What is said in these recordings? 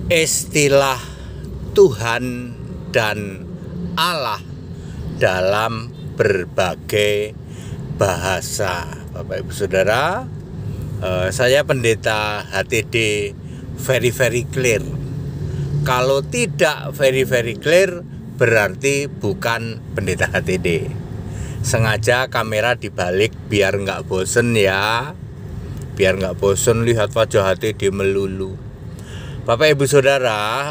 istilah Tuhan dan Allah dalam berbagai bahasa. Bapak Ibu Saudara, saya pendeta HTD very clear. Kalau tidak very clear berarti bukan pendeta HTD. Sengaja kamera dibalik biar nggak bosen ya, biar nggak bosen lihat wajah HTD melulu. Bapak Ibu Saudara,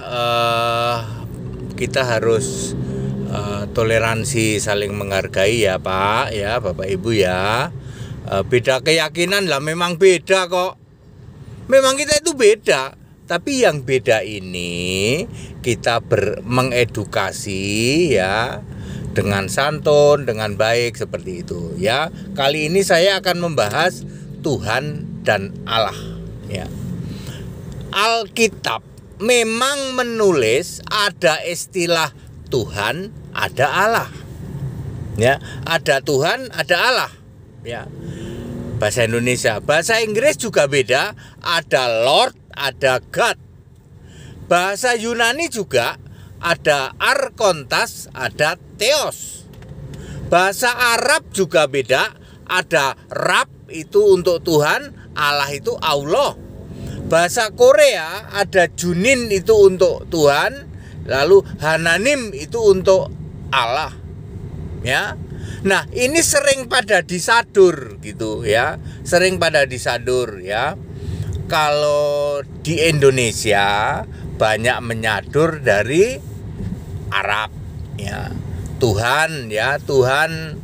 kita harus toleransi, saling menghargai ya Pak, ya Bapak Ibu ya. Beda keyakinan lah, memang beda kok. Memang kita itu beda, tapi yang beda ini kita mengedukasi ya, dengan santun, dengan baik seperti itu ya. Kali ini saya akan membahas Tuhan dan Allah ya. Alkitab memang menulis ada istilah Tuhan, ada Allah. Ya, ada Tuhan, ada Allah. Ya. Bahasa Indonesia, bahasa Inggris juga beda, ada Lord, ada God. Bahasa Yunani juga ada arkontas, ada theos. Bahasa Arab juga beda, ada Rab itu untuk Tuhan, Allah itu Allah. Bahasa Korea ada Junin itu untuk Tuhan, lalu Hananim itu untuk Allah. Ya. Nah, ini sering pada disadur gitu ya. Sering pada disadur ya. Kalau di Indonesia banyak menyadur dari Arab ya. Tuhan ya, Tuhan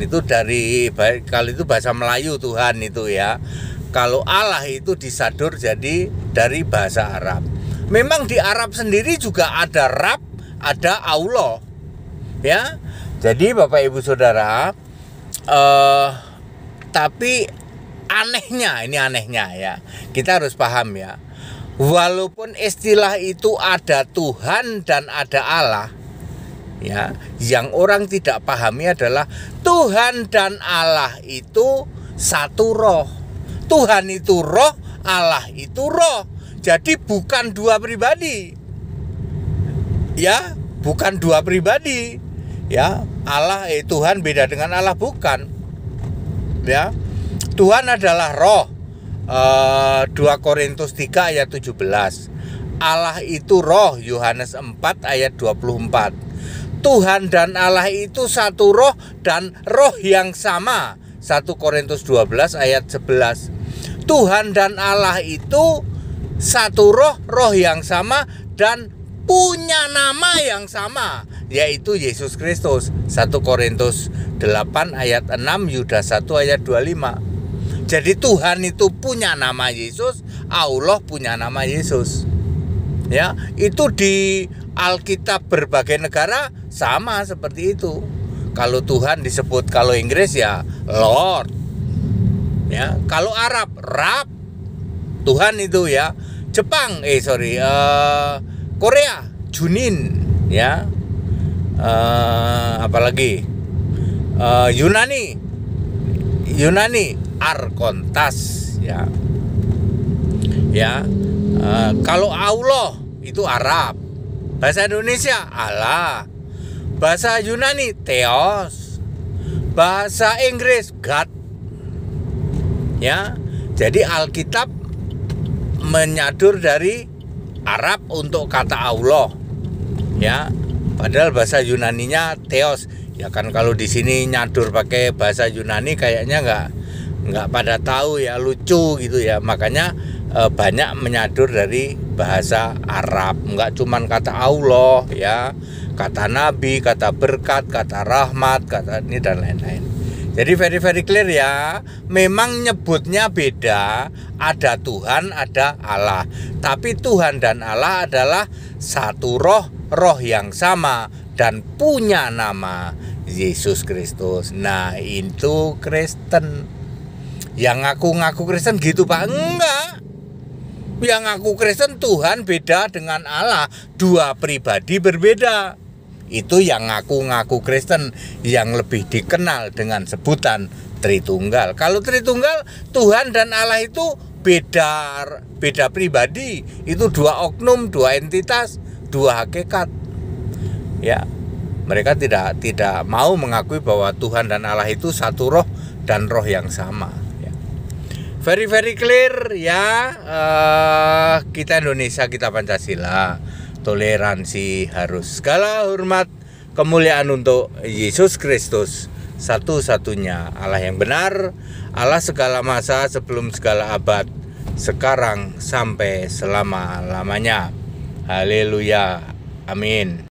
itu dari, kalau itu bahasa Melayu Tuhan itu ya. Kalau Allah itu disadur jadi dari bahasa Arab. Memang di Arab sendiri juga ada Rab, ada Allah. Ya. Jadi Bapak Ibu Saudara, tapi anehnya, ini anehnya ya. Kita harus paham ya. Walaupun istilah itu ada Tuhan dan ada Allah, ya, yang orang tidak pahami adalah Tuhan dan Allah itu satu roh. Tuhan itu roh, Allah itu roh. Jadi bukan dua pribadi. Ya, bukan dua pribadi. Ya, Allah Tuhan beda dengan Allah, bukan. Ya. Tuhan adalah roh. 2 Korintus 3 ayat 17. Allah itu roh, Yohanes 4 ayat 24. Tuhan dan Allah itu satu roh dan roh yang sama, 1 Korintus 12 ayat 11. Tuhan dan Allah itu satu roh, roh yang sama dan punya nama yang sama, yaitu Yesus Kristus. 1 Korintus 8 ayat 6, Yudas 1 ayat 25. Jadi Tuhan itu punya nama Yesus, Allah punya nama Yesus. Ya, itu di Alkitab berbagai negara sama seperti itu. Kalau Tuhan disebut, kalau Inggris ya Lord. Ya, kalau Arab Rab. Tuhan itu ya. Jepang Korea Junin ya. Apalagi Yunani arkontas ya. Ya. Kalau Allah itu Arab. Bahasa Indonesia Allah. Bahasa Yunani theos. Bahasa Inggris God. Ya. Jadi Alkitab menyadur dari Arab untuk kata Allah. Ya. Padahal bahasa Yunaninya theos. Ya kan, kalau di sini nyadur pakai bahasa Yunani kayaknya nggak pada tahu ya, lucu gitu ya. Makanya banyak menyadur dari bahasa Arab. Nggak cuman kata Allah ya, kata Nabi, kata berkat, kata rahmat, kata ini dan lain-lain. Jadi very clear ya. Memang nyebutnya beda, ada Tuhan, ada Allah. Tapi Tuhan dan Allah adalah satu roh, roh yang sama dan punya nama Yesus Kristus. Nah, itu Kristen. Yang ngaku-ngaku Kristen gitu Pak, enggak. Yang ngaku Kristen Tuhan beda dengan Allah, dua pribadi berbeda. Itu yang ngaku-ngaku Kristen, yang lebih dikenal dengan sebutan Tritunggal. Kalau Tritunggal, Tuhan dan Allah itu beda pribadi, itu dua oknum, dua entitas, dua hakikat. Ya, mereka tidak mau mengakui bahwa Tuhan dan Allah itu satu roh dan roh yang sama. Ya. Very clear ya. Kita Indonesia, kita Pancasila, toleransi harus. Segala hormat kemuliaan untuk Yesus Kristus, satu-satunya Allah yang benar, Allah segala masa, sebelum segala abad, sekarang sampai selama-lamanya. Haleluya, amin.